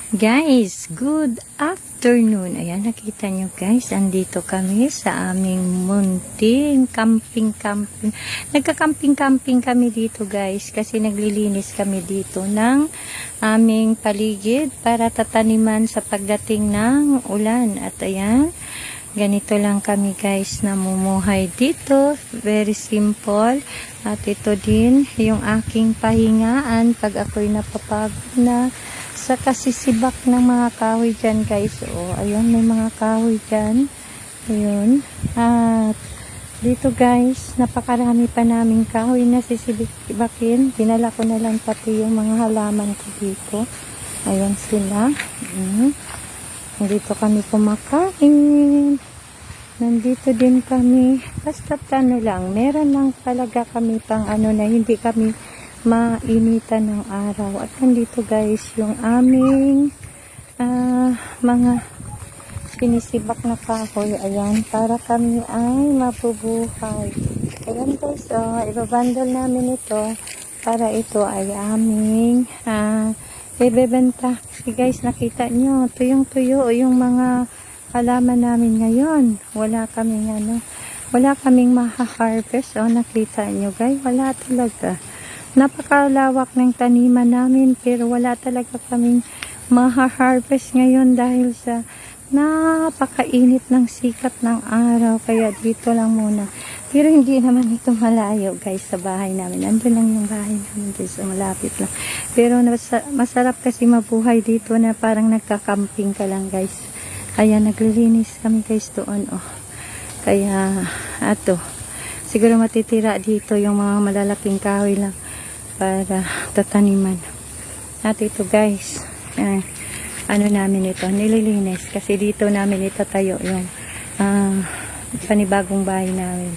Guys, good afternoon. Ayan, nakita nyo guys, andito kami sa aming munting camping. Nagka-camping kami dito guys kasi naglilinis kami dito ng aming paligid para tataniman sa pagdating ng ulan. At ayan, ganito lang kami guys namumuhay dito. Very simple. At ito din yung aking pahingaan pag ako'y napapagod na sa kasisibak ng mga kahoy dyan guys. O, ayun, may mga kahoy dyan. Ayun. At dito guys, napakarami pa naming kahoy na sisibakin. Dinala ko na lang pati yung mga halaman ko dito. Ayun sila. Nandito kami kumakain. Nandito din kami. Basta ano lang, meron lang talaga kami pang ano na hindi kami mainitan ng araw. At nandito guys yung aming mga sinisibak na kahoy. Ayan, para kami ay mabubuhay. Ayan guys, ibabandal namin ito para ito ay aming ibebenta. Guys, nakita nyo, tuyong-tuyo yung mga halaman namin ngayon. Wala kaming maha-harvest. Nakita nyo guys, wala talaga. Napakalawak ng taniman namin pero wala talaga kaming maha-harvest ngayon dahil sa napakainit ng sikat ng araw. Kaya dito lang muna. Pero hindi naman ito malayo guys sa bahay namin. Nandun lang yung bahay namin guys. Malapit lang. Pero masarap kasi mabuhay dito na parang nagka-camping ka lang guys. Kaya naglilinis kami guys doon. Kaya ato. Siguro matitira dito yung mga malalaking kahoy lang para tataniman. At ito guys, ano namin ito, nililinis kasi dito namin itatayo yung panibagong bahay namin.